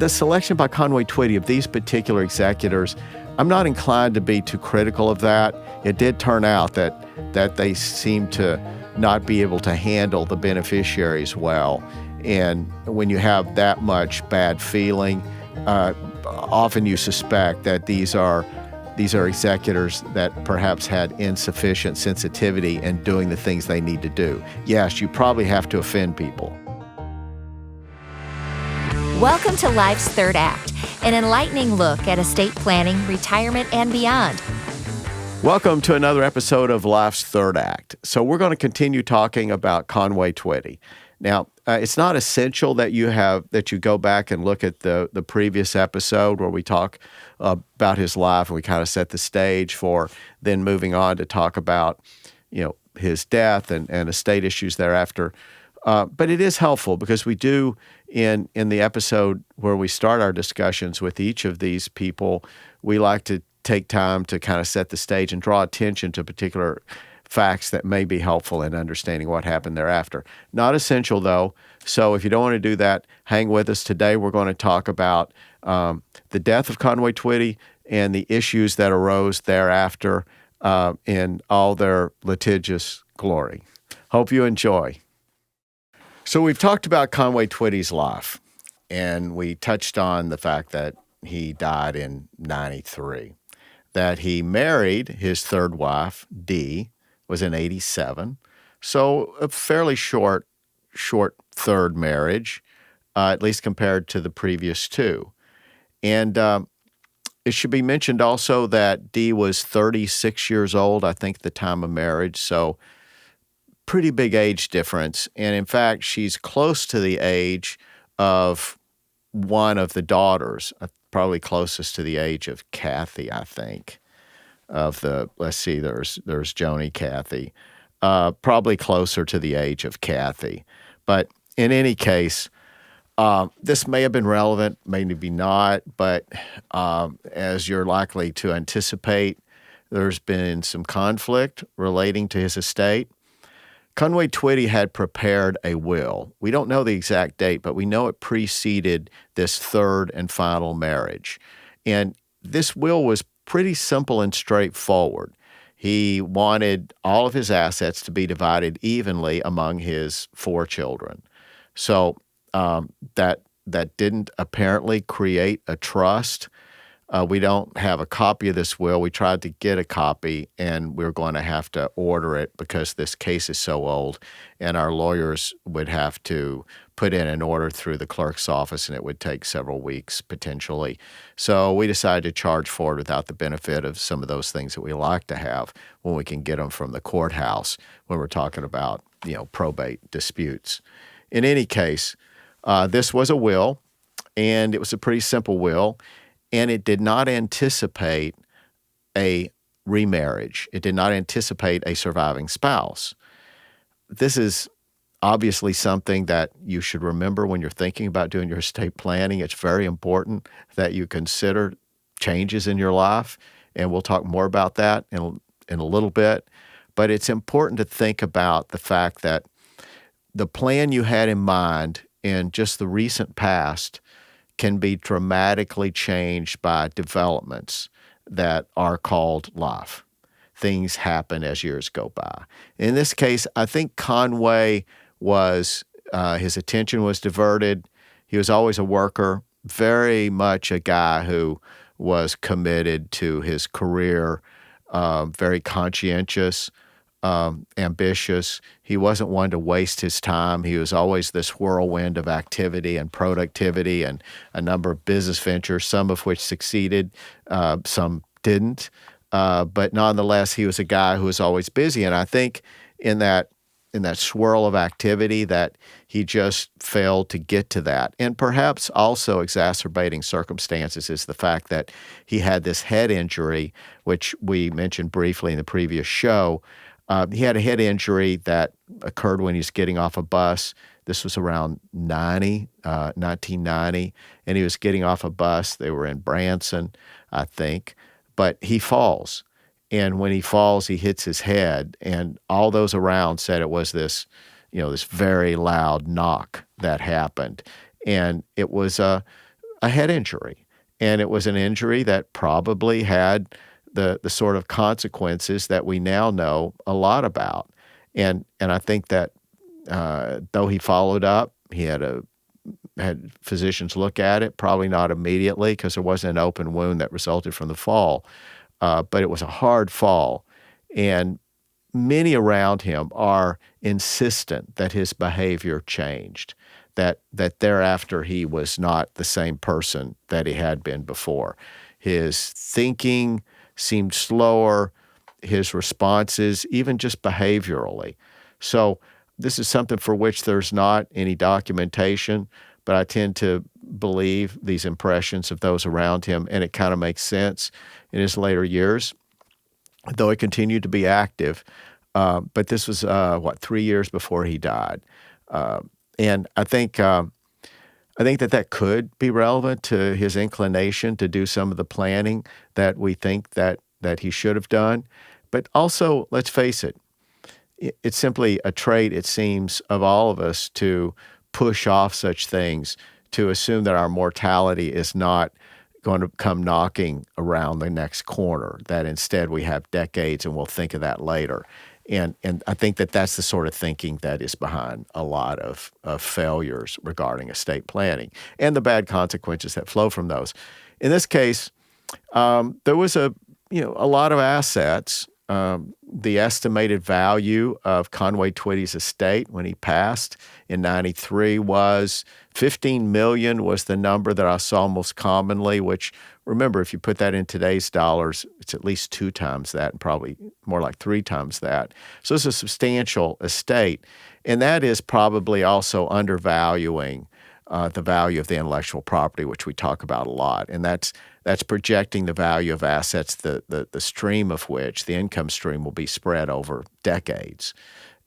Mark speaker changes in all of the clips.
Speaker 1: the selection by Conway Twitty of these particular executors, I'm not inclined to be too critical of that. It did turn out that they seemed to not be able to handle the beneficiaries well. And when you have that much bad feeling, often you suspect that these are executors that perhaps had insufficient sensitivity in doing the things they need to do. Yes, you probably have to offend people.
Speaker 2: Welcome to Life's Third Act, an enlightening look at estate planning, retirement, and beyond.
Speaker 1: Welcome to another episode of Life's Third Act. So we're going to continue talking about Conway Twitty. Now, it's not essential that you go back and look at the previous episode where we talk about his life and we kind of set the stage for then moving on to talk about, his death and estate issues thereafter. But it is helpful because we do, in the episode where we start our discussions with each of these people, we like to take time to kind of set the stage and draw attention to particular facts that may be helpful in understanding what happened thereafter. Not essential, though, so if you don't want to do that, hang with us. Today we're going to talk about the death of Conway Twitty and the issues that arose thereafter in all their litigious glory. Hope you enjoy. So we've talked about Conway Twitty's life, and we touched on the fact that he died in 93, that he married his third wife, Dee, was in 87, so a fairly short third marriage, at least compared to the previous two. And it should be mentioned also that Dee was 36 years old, I think, at the time of marriage, so pretty big age difference. And in fact, she's close to the age of one of the daughters, probably closest to the age of Kathy, I think. Let's see, there's Joni Kathy, probably closer to the age of Kathy. But in any case, this may have been relevant, maybe not, but as you're likely to anticipate, there's been some conflict relating to his estate. Conway Twitty had prepared a will. We don't know the exact date, but we know it preceded this third and final marriage. And this will was pretty simple and straightforward. He wanted all of his assets to be divided evenly among his 4 children. So that didn't apparently create a trust. We don't have a copy of this will. We tried to get a copy, and we're going to have to order it because this case is so old, and our lawyers would have to put in an order through the clerk's office, and it would take several weeks potentially. So we decided to charge for it without the benefit of some of those things that we like to have when we can get them from the courthouse when we're talking about, probate disputes. In any case, this was a will, and it was a pretty simple will. And it did not anticipate a remarriage. It did not anticipate a surviving spouse. This is obviously something that you should remember when you're thinking about doing your estate planning. It's very important that you consider changes in your life, and we'll talk more about that in a little bit. But it's important to think about the fact that the plan you had in mind in just the recent past can be dramatically changed by developments that are called life. Things happen as years go by. In this case, I think Conway his attention was diverted. He was always a worker, very much a guy who was committed to his career, very conscientious, ambitious. He wasn't one to waste his time. He was always this whirlwind of activity and productivity and a number of business ventures, some of which succeeded, some didn't. But nonetheless, he was a guy who was always busy. And I think in that swirl of activity that he just failed to get to that. And perhaps also exacerbating circumstances is the fact that he had this head injury, which we mentioned briefly in the previous show. He had a head injury that occurred when he was getting off a bus. This was around 1990, and he was getting off a bus. They were in Branson, I think, but he falls. And when he falls, he hits his head, and all those around said it was this very loud knock that happened. And it was a head injury. And it was an injury that probably had the sort of consequences that we now know a lot about. And I think that though he followed up, he had physicians look at it, probably not immediately because there wasn't an open wound that resulted from the fall, but it was a hard fall. And many around him are insistent that his behavior changed, that thereafter he was not the same person that he had been before. His thinking seemed slower, his responses, even just behaviorally. So this is something for which there's not any documentation, but I tend to believe these impressions of those around him, and it kind of makes sense in his later years, though he continued to be active. But this was, 3 years before he died. And I think that could be relevant to his inclination to do some of the planning that we think that he should have done. But also, let's face it, it's simply a trait, it seems, of all of us to push off such things, to assume that our mortality is not going to come knocking around the next corner, that instead we have decades and we'll think of that later. And I think that that's the sort of thinking that is behind a lot of failures regarding estate planning and the bad consequences that flow from those. In this case, there was a lot of assets. The estimated value of Conway Twitty's estate when he passed in 93 was $15 million was the number that I saw most commonly, which, remember, if you put that in today's dollars, it's at least 2 times that and probably more like 3 times that. So it's a substantial estate. And that is probably also undervaluing the value of the intellectual property, which we talk about a lot. And that's projecting the value of assets, the stream of which, the income stream, will be spread over decades.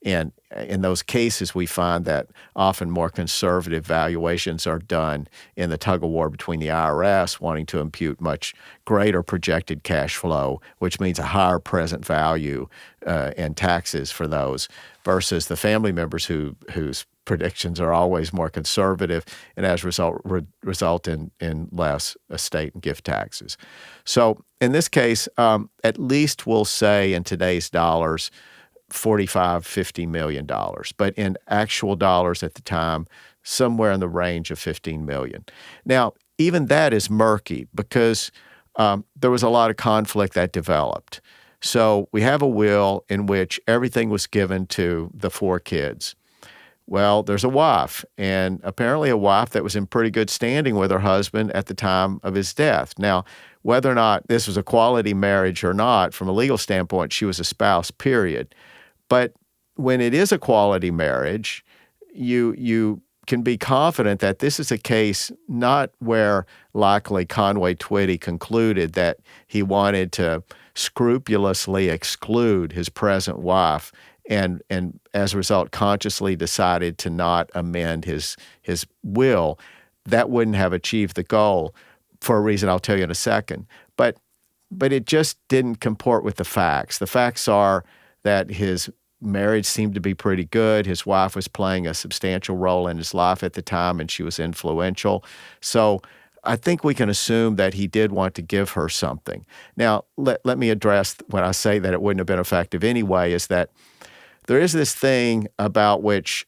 Speaker 1: And in those cases, we find that often more conservative valuations are done in the tug-of-war between the IRS wanting to impute much greater projected cash flow, which means a higher present value and taxes for those, versus the family members whose predictions are always more conservative and as a result in less estate and gift taxes. So in this case, at least we'll say in today's dollars, $50 million, but in actual dollars at the time, somewhere in the range of $15 million. Now, even that is murky because there was a lot of conflict that developed. So we have a will in which everything was given to the 4 kids. Well, there's a wife, and apparently a wife that was in pretty good standing with her husband at the time of his death. Now, whether or not this was a quality marriage or not, from a legal standpoint, she was a spouse, period. But when it is a quality marriage, you can be confident that this is a case not where likely Conway Twitty concluded that he wanted to scrupulously exclude his present wife and as a result consciously decided to not amend his will. That wouldn't have achieved the goal for a reason I'll tell you in a second. But it just didn't comport with the facts. The facts are that his marriage seemed to be pretty good. His wife was playing a substantial role in his life at the time, and she was influential. So I think we can assume that he did want to give her something. Now, let me address when I say that it wouldn't have been effective anyway, is that there is this thing about which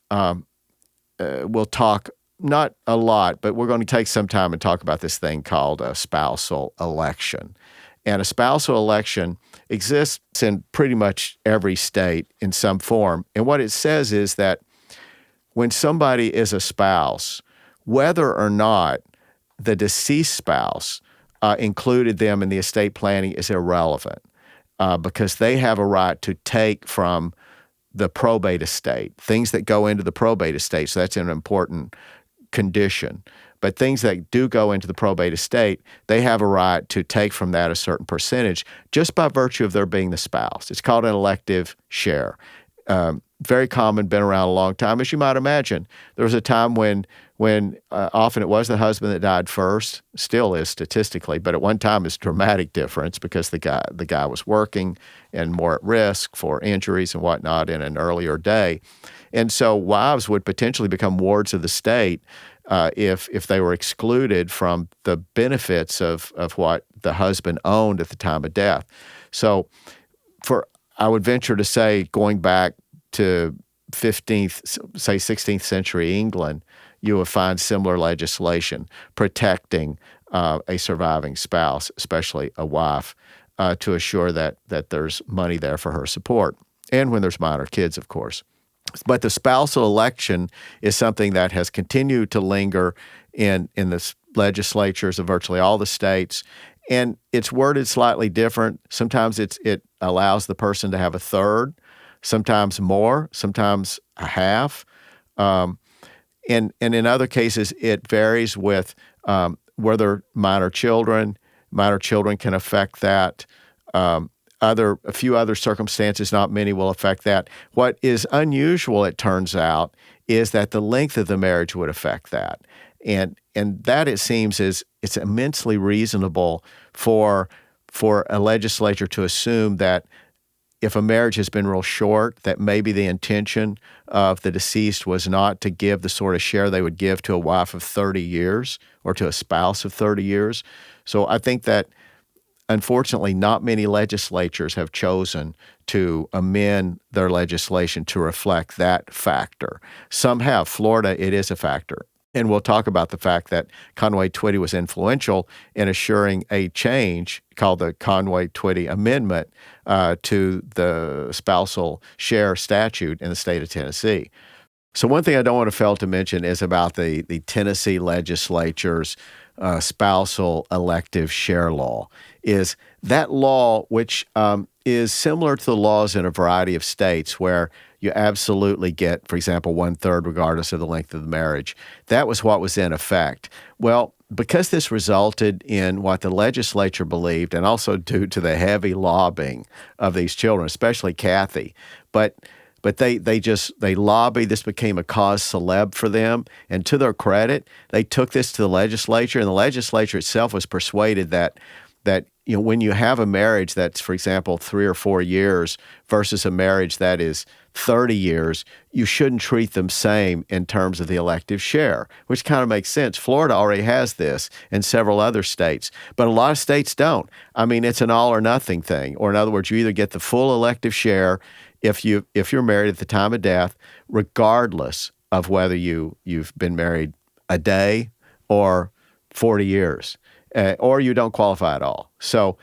Speaker 1: we'll talk not a lot, but we're going to take some time and talk about this thing called a spousal election. And a spousal election exists in pretty much every state in some form. And what it says is that when somebody is a spouse, whether or not the deceased spouse included them in the estate planning is irrelevant because they have a right to take from the probate estate, things that go into the probate estate. So that's an important condition. But things that do go into the probate estate, they have a right to take from that a certain percentage just by virtue of their being the spouse. It's called an elective share. Very common, been around a long time. As you might imagine, there was a time when often it was the husband that died first, still is statistically, but at one time it's a dramatic difference because the guy was working and more at risk for injuries and whatnot in an earlier day. And so wives would potentially become wards of the state if they were excluded from the benefits of what the husband owned at the time of death. So I would venture to say, going back to 15th, say 16th century England, you will find similar legislation protecting a surviving spouse, especially a wife, to assure that there's money there for her support, and when there's minor kids, of course. But the spousal election is something that has continued to linger in the legislatures of virtually all the states, and it's worded slightly different. Sometimes it allows the person to have a third, sometimes more, sometimes a half. And in other cases, it varies with whether minor children can affect that. A few other circumstances, not many, will affect that. What is unusual, it turns out, is that the length of the marriage would affect that. And that, it seems, it's immensely reasonable for a legislature to assume that if a marriage has been real short, that maybe the intention of the deceased was not to give the sort of share they would give to a wife of 30 years or to a spouse of 30 years. So I think that, unfortunately, not many legislatures have chosen to amend their legislation to reflect that factor. Some have. Florida, it is a factor. And we'll talk about the fact that Conway Twitty was influential in assuring a change called the Conway Twitty Amendment to the spousal share statute in the state of Tennessee. So one thing I don't want to fail to mention is about the Tennessee legislature's spousal elective share law. Is that law, which is similar to the laws in a variety of states where you absolutely get, for example, 1/3 regardless of the length of the marriage. That was what was in effect. Well, because this resulted in what the legislature believed, and also due to the heavy lobbying of these children, especially Kathy, but they lobbied. This became a cause célèbre for them, and to their credit, they took this to the legislature, and the legislature itself was persuaded that when you have a marriage that's, for example, 3 or 4 years versus a marriage that is 30 years, you shouldn't treat them same in terms of the elective share, which kind of makes sense. Florida already has this, and several other states, but a lot of states don't. I mean, it's an all or nothing thing, or in other words, you either get the full elective share if you're married at the time of death, regardless of whether you've been married a day or 40 years. Or you don't qualify at all. So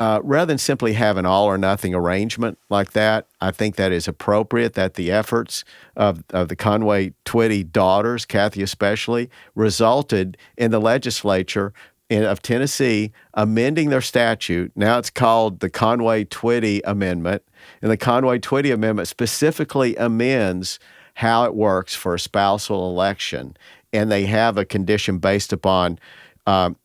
Speaker 1: rather than simply have an all-or-nothing arrangement like that, I think that is appropriate that the efforts of the Conway Twitty daughters, Kathy especially, resulted in the legislature of Tennessee amending their statute. Now it's called the Conway Twitty Amendment, and the Conway Twitty Amendment specifically amends how it works for a spousal election, and they have a condition based upon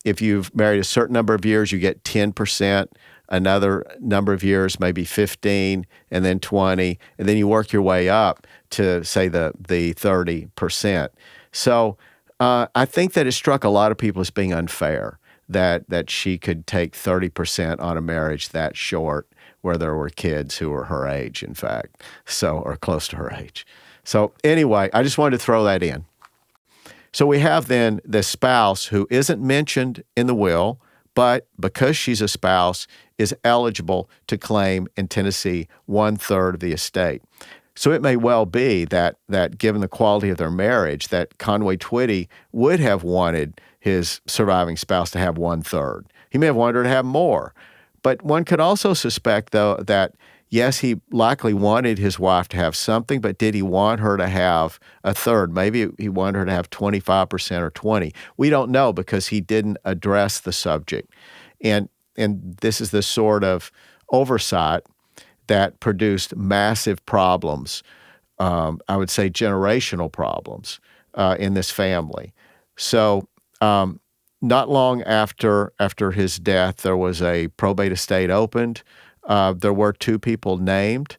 Speaker 1: if you've married a certain number of years, you get 10%, another number of years, maybe 15, and then 20, and then you work your way up to, say, the 30%. So I think that it struck a lot of people as being unfair that she could take 30% on a marriage that short where there were kids who were her age, in fact, or close to her age. So anyway, I just wanted to throw that in. So we have then the spouse who isn't mentioned in the will, but because she's a spouse, is eligible to claim in Tennessee 1/3 of the estate. So it may well be that given the quality of their marriage, that Conway Twitty would have wanted his surviving spouse to have 1/3. He may have wanted her to have more. But one could also suspect, though, that yes, he likely wanted his wife to have something, but did he want her to have a third? Maybe he wanted her to have 25% or 20%. We don't know because he didn't address the subject. And this is the sort of oversight that produced massive problems, I would say generational problems in this family. So not long after his death, there was a probate estate opened. There were 2 people named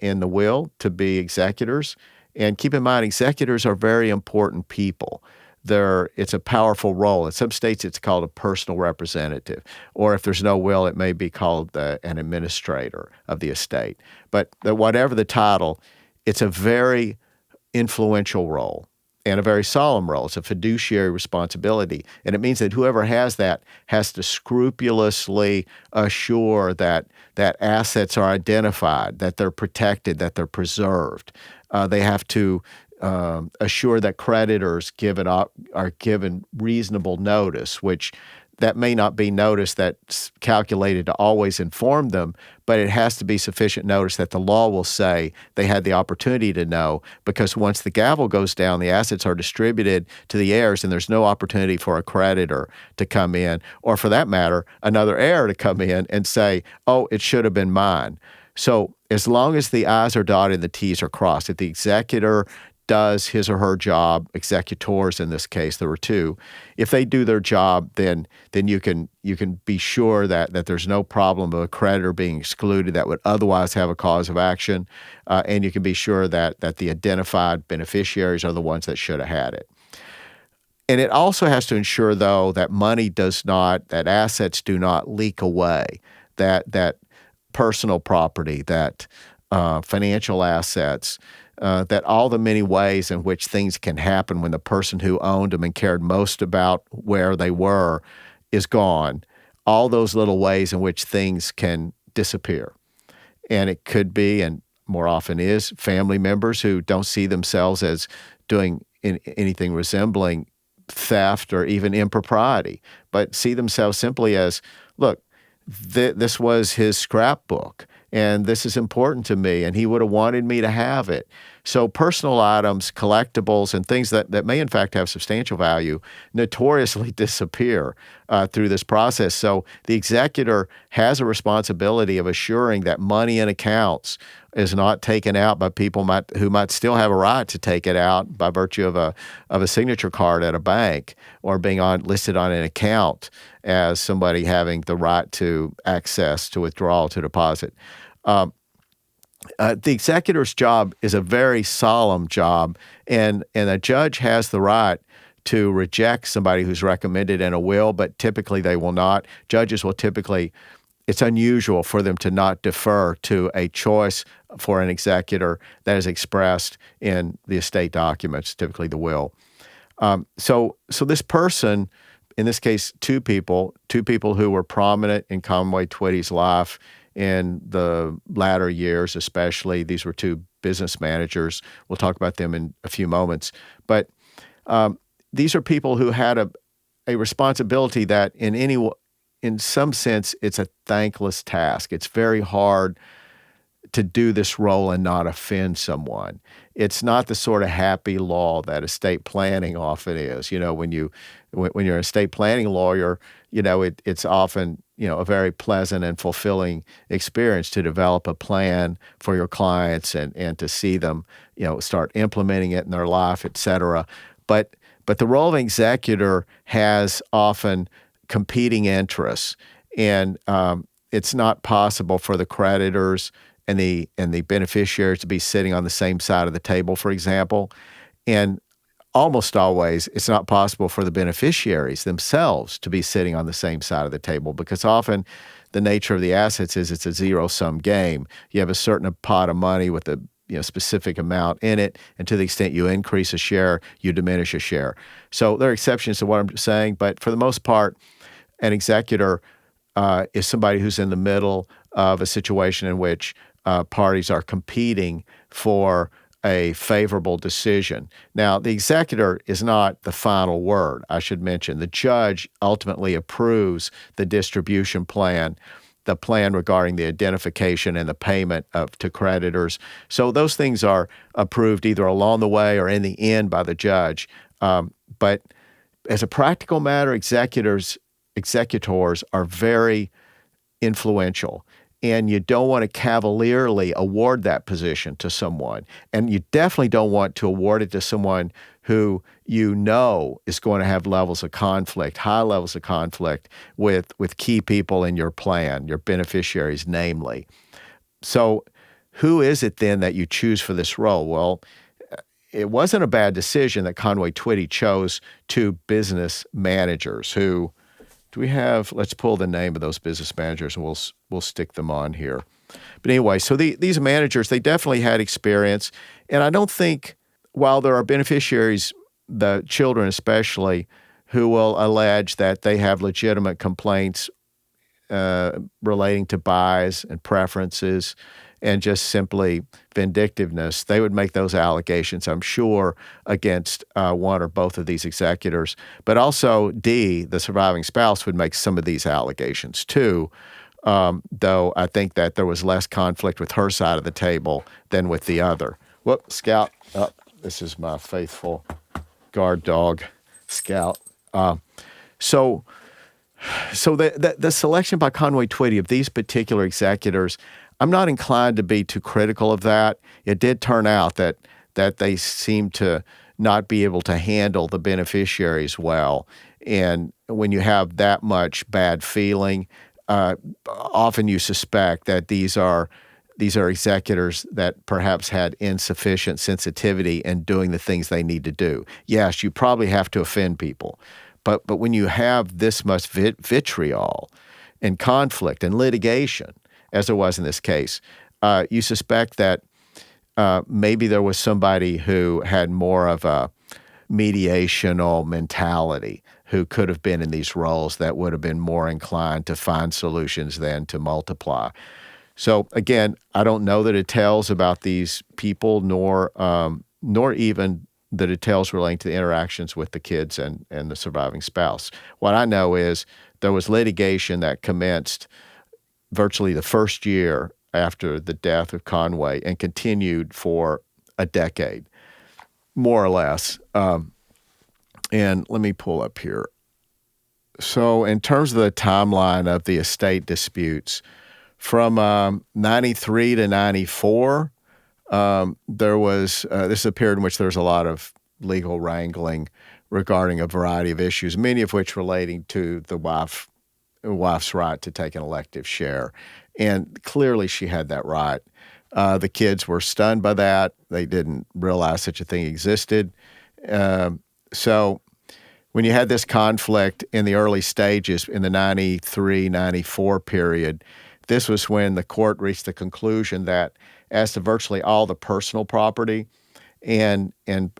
Speaker 1: in the will to be executors. And keep in mind, executors are very important people. It's a powerful role. In some states, it's called a personal representative. Or if there's no will, it may be called an administrator of the estate. But whatever the title, it's a very influential role. and a very solemn role. It's a fiduciary responsibility. And it means that whoever has that has to scrupulously assure that assets are identified, that they're protected, that they're preserved. They have to assure that creditors are given reasonable notice, which that may not be notice that's calculated to always inform them, but it has to be sufficient notice that the law will say they had the opportunity to know, because once the gavel goes down, the assets are distributed to the heirs, and there's no opportunity for a creditor to come in, or for that matter, another heir to come in and say, oh, it should have been mine. So as long as the I's are dotted and the T's are crossed, if the executor does his or her job, executors in this case, there were two. If they do their job, then you can be sure that there's no problem of a creditor being excluded that would otherwise have a cause of action, and you can be sure that the identified beneficiaries are the ones that should have had it. And it also has to ensure, though, that that assets do not leak away, that personal property, that financial assets, that all the many ways in which things can happen when the person who owned them and cared most about where they were is gone, all those little ways in which things can disappear. And it could be, and more often is, family members who don't see themselves as doing anything resembling theft or even impropriety, but see themselves simply as, look, this was his scrapbook, and this is important to me, and he would have wanted me to have it. So personal items, collectibles, and things that may in fact have substantial value notoriously disappear through this process. So the executor has a responsibility of assuring that money in accounts is not taken out by people who might still have a right to take it out by virtue of a signature card at a bank, or being listed on an account as somebody having the right to access, to withdraw, to deposit. The executor's job is a very solemn job, and a judge has the right to reject somebody who's recommended in a will, but typically they will not. Judges will typically, it's unusual for them to not defer to a choice for an executor that is expressed in the estate documents, typically the will. So this person, in this case, two people who were prominent in Conway Twitty's life in the latter years, especially. These were two business managers. We'll talk about them in a few moments. But these are people who had a responsibility that in some sense, it's a thankless task. It's very hard to do this role and not offend someone. It's not the sort of happy law that estate planning often is. When you're an estate planning lawyer, it's often, a very pleasant and fulfilling experience to develop a plan for your clients and to see them, start implementing it in their life, et cetera. But the role of executor has often competing interests, and it's not possible for the creditors and the beneficiaries to be sitting on the same side of the table, for example. And almost always, it's not possible for the beneficiaries themselves to be sitting on the same side of the table, because often the nature of the assets is it's a zero-sum game. You have a certain pot of money with a specific amount in it, and to the extent you increase a share, you diminish a share. So there are exceptions to what I'm saying, but for the most part, an executor is somebody who's in the middle of a situation in which parties are competing for a favorable decision. Now, the executor is not the final word, I should mention. The judge ultimately approves the distribution plan, the plan regarding the identification and the payment to creditors. So those things are approved either along the way or in the end by the judge. But as a practical matter, executors are very influential. And you don't want to cavalierly award that position to someone. And you definitely don't want to award it to someone who is going to have levels of conflict, high levels of conflict with key people in your plan, your beneficiaries, namely. So who is it then that you choose for this role? Well, it wasn't a bad decision that Conway Twitty chose two business managers who, let's pull the name of those business managers and we'll stick them on here. But anyway, so these managers, they definitely had experience. And I don't think, while there are beneficiaries the children especially, who will allege that they have legitimate complaints relating to bias and preferences and just simply vindictiveness, they would make those allegations, I'm sure, against one or both of these executors. But also D, the surviving spouse, would make some of these allegations too, though I think that there was less conflict with her side of the table than with the other. Whoop, Scout. Oh, this is my faithful guard dog, Scout. So the selection by Conway Twitty of these particular executors, I'm not inclined to be too critical of that. It did turn out that they seemed to not be able to handle the beneficiaries well. And when you have that much bad feeling, often you suspect that these are executors that perhaps had insufficient sensitivity in doing the things they need to do. Yes, you probably have to offend people. But when you have this much vitriol and conflict and litigation, as there was in this case, you suspect that maybe there was somebody who had more of a mediational mentality who could have been in these roles that would have been more inclined to find solutions than to multiply. So again, I don't know the details about these people, nor even the details relating to the interactions with the kids and the surviving spouse. What I know is there was litigation that commenced virtually the first year after the death of Conway and continued for a decade, more or less. And let me pull up here. So in terms of the timeline of the estate disputes, from 93 to 94, there was this is a period in which there was a lot of legal wrangling regarding a variety of issues, many of which relating to the wife's right to take an elective share. And clearly she had that right. The kids were stunned by that. They didn't realize such a thing existed. So when you had this conflict in the early stages in the 93, 94 period, this was when the court reached the conclusion that as to virtually all the personal property, and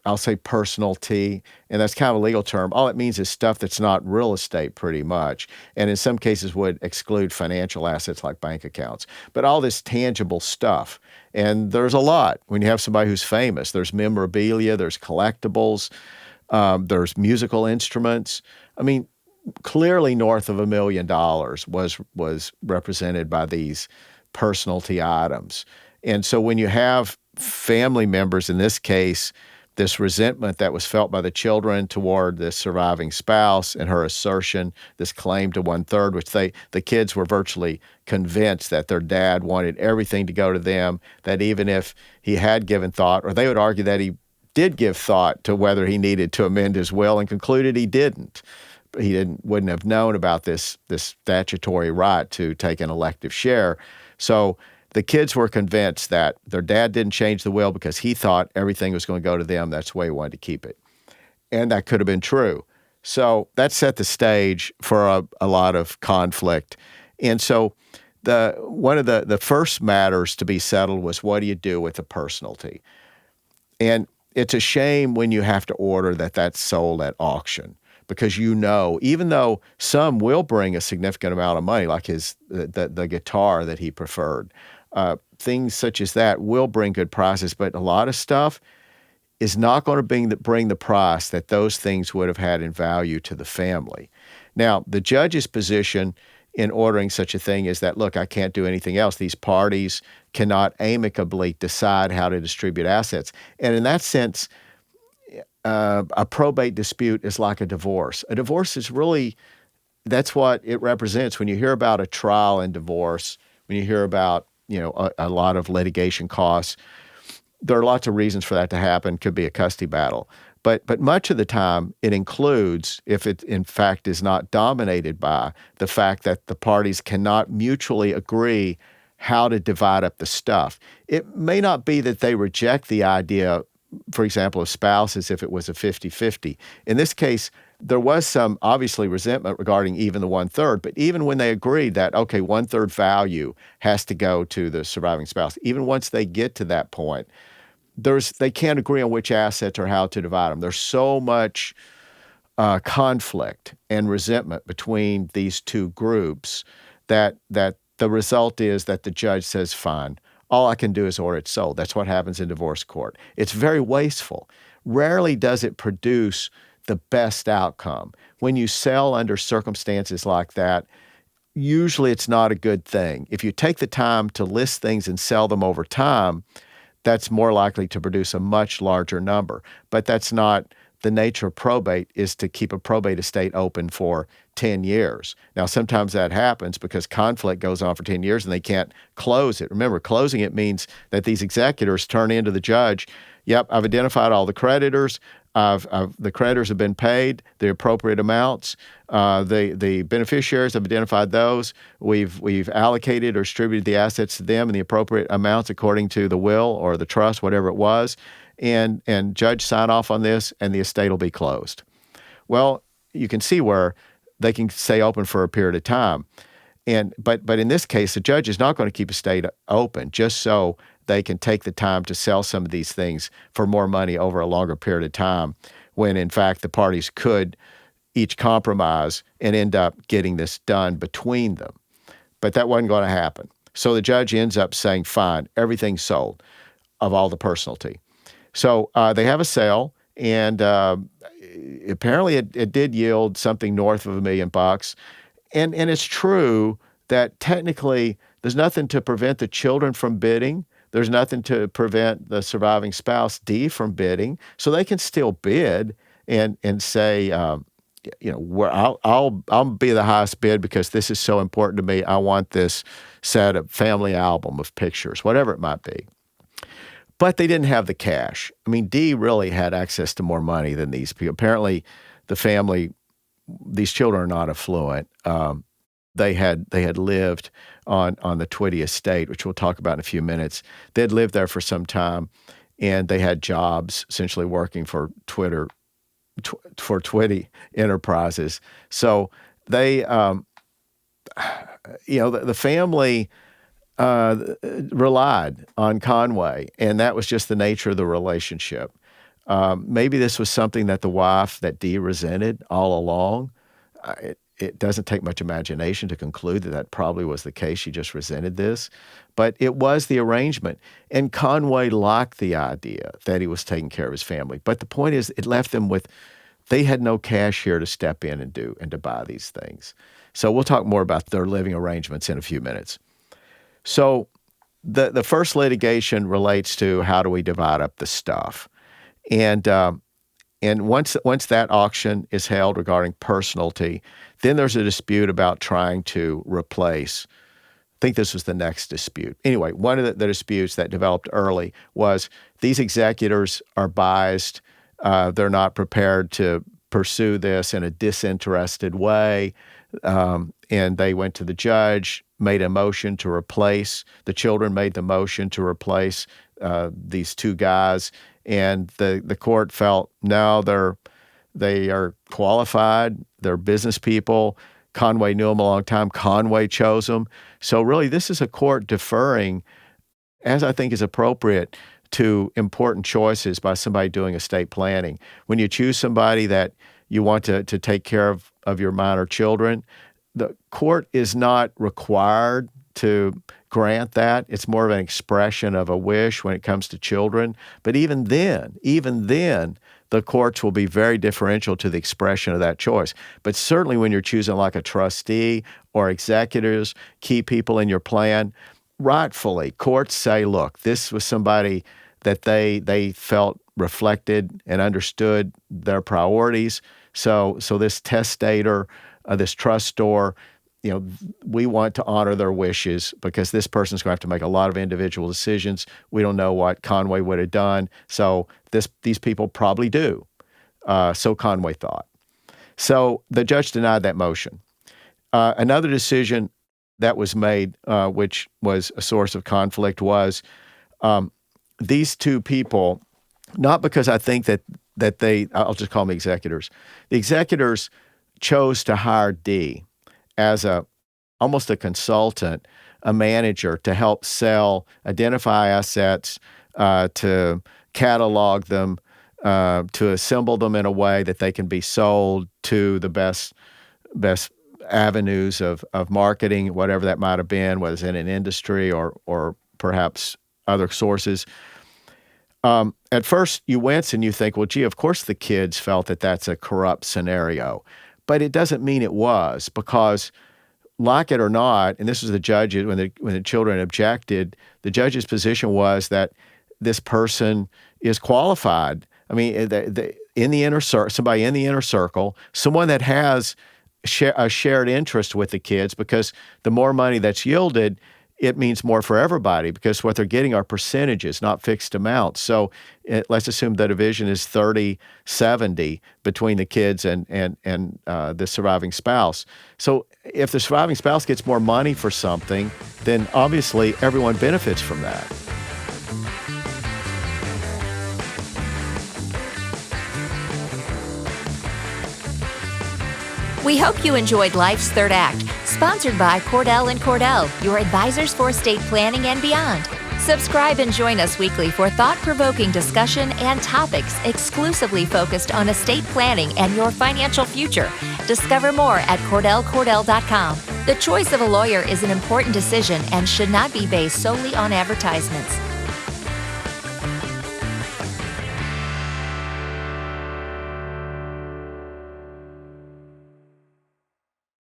Speaker 1: I'll say personality, and that's kind of a legal term. All it means is stuff that's not real estate pretty much, and in some cases would exclude financial assets like bank accounts. But all this tangible stuff, and there's a lot. When you have somebody who's famous, there's memorabilia, there's collectibles, there's musical instruments. I mean, clearly north of $1 million was represented by these personality items. And so when you have family members, in this case, this resentment that was felt by the children toward the surviving spouse and her assertion, this claim to 1/3, which the kids were virtually convinced that their dad wanted everything to go to them, that even if he had given thought, or they would argue that he did give thought to whether he needed to amend his will and concluded he didn't. Wouldn't have known about this statutory right to take an elective share. So the kids were convinced that their dad didn't change the will because he thought everything was going to go to them. That's the way he wanted to keep it. And that could have been true. So that set the stage for a lot of conflict. And so one of the first matters to be settled was, what do you do with the personality? And it's a shame when you have to order that that's sold at auction, because even though some will bring a significant amount of money, like the guitar that he preferred, things such as that will bring good prices, but a lot of stuff is not going to bring the price that those things would have had in value to the family. Now, the judge's position in ordering such a thing is that, look, I can't do anything else. These parties cannot amicably decide how to distribute assets. And in that sense, a probate dispute is like a divorce. A divorce is really, that's what it represents. When you hear about a trial and divorce, when you hear about a lot of litigation costs, there are lots of reasons for that to happen. Could be a custody battle. But much of the time it includes, if it in fact is not dominated by the fact that the parties cannot mutually agree how to divide up the stuff. It may not be that they reject the idea, for example, of spouses if it was a 50-50. In this case, there was some obviously resentment regarding even the 1/3, but even when they agreed that, okay, 1/3 value has to go to the surviving spouse, even once they get to that point, they can't agree on which assets or how to divide them. There's so much conflict and resentment between these two groups that the result is that the judge says, fine, all I can do is order it sold. That's what happens in divorce court. It's very wasteful. Rarely does it produce the best outcome. When you sell under circumstances like that, usually it's not a good thing. If you take the time to list things and sell them over time, that's more likely to produce a much larger number. But that's not the nature of probate, is to keep a probate estate open for 10 years. Now, sometimes that happens because conflict goes on for 10 years and they can't close it. Remember, closing it means that these executors turn into the judge, yep, I've identified all the creditors, the creditors have been paid the appropriate amounts, the beneficiaries have identified those, we've allocated or distributed the assets to them in the appropriate amounts according to the will or the trust, whatever it was, and judge sign off on this, and the estate will be closed. Well, you can see where they can stay open for a period of time. But in this case, the judge is not going to keep a estate open just so they can take the time to sell some of these things for more money over a longer period of time, when in fact the parties could each compromise and end up getting this done between them. But that wasn't going to happen. So the judge ends up saying, fine, everything's sold of all the personalty. So they have a sale, and apparently it did yield something north of $1 million. And it's true that technically there's nothing to prevent the children from bidding. There's nothing to prevent the surviving spouse, D, from bidding. So they can still bid and say, I'll be the highest bid because this is so important to me. I want this set of family album of pictures, whatever it might be. But they didn't have the cash. I mean, D really had access to more money than these people. Apparently, the family, these children are not affluent. They had lived on the Twitty estate, which we'll talk about in a few minutes. They had lived there for some time, and they had jobs essentially working for Twitty Enterprises. So they, the family relied on Conway, and that was just the nature of the relationship. Maybe this was something that the wife, that Dee, resented all along. It doesn't take much imagination to conclude that probably was the case. She just resented this. But it was the arrangement. And Conway liked the idea that he was taking care of his family. But the point is, it left them with, they had no cash here to step in and to buy these things. So we'll talk more about their living arrangements in a few minutes. So the first litigation relates to how do we divide up the stuff. And once that auction is held regarding personalty, then there's a dispute about trying to replace. I think this was the next dispute. Anyway, one of the disputes that developed early was these executors are biased. They're not prepared to pursue this in a disinterested way. And they went to the judge, made a motion to replace. The children made the motion to replace these two guys. And the court felt, no, they are qualified. They're business people. Conway knew them a long time. Conway chose them. So really, this is a court deferring, as I think is appropriate, to important choices by somebody doing estate planning. When you choose somebody that you want to take care of your minor children, the court is not required to grant that. It's more of an expression of a wish when it comes to children. But even then, the courts will be very differential to the expression of that choice. But certainly when you're choosing like a trustee or executors, key people in your plan, rightfully, courts say, look, this was somebody that they felt reflected and understood their priorities. So this testator, this trustor, we want to honor their wishes because this person's going to have to make a lot of individual decisions. We don't know what Conway would have done. So these people probably do. So Conway thought. So the judge denied that motion. Another decision that was made, which was a source of conflict, was these two people, not because I think that they, I'll just call them executors. The executors chose to hire D as almost a consultant, a manager to help sell, identify assets, to catalog them, to assemble them in a way that they can be sold to the best avenues of marketing, whatever that might have been, whether it's in an industry or perhaps other sources. At first, you wince and you think, well, gee, of course the kids felt that that's a corrupt scenario. But it doesn't mean it was, because like it or not, and this was the judges, when the children objected, the judge's position was that this person is qualified. I mean, in the inner circle, somebody in the inner circle, someone that has a shared interest with the kids, because the more money that's yielded, it means more for everybody, because what they're getting are percentages, not fixed amounts. So let's assume the division is 30-70 between the kids and the surviving spouse. So if the surviving spouse gets more money for something, then obviously everyone benefits from that.
Speaker 2: We hope you enjoyed Life's Third Act, sponsored by Cordell and Cordell, your advisors for estate planning and beyond. Subscribe and join us weekly for thought-provoking discussion and topics exclusively focused on estate planning and your financial future. Discover more at CordellCordell.com. The choice of a lawyer is an important decision and should not be based solely on advertisements.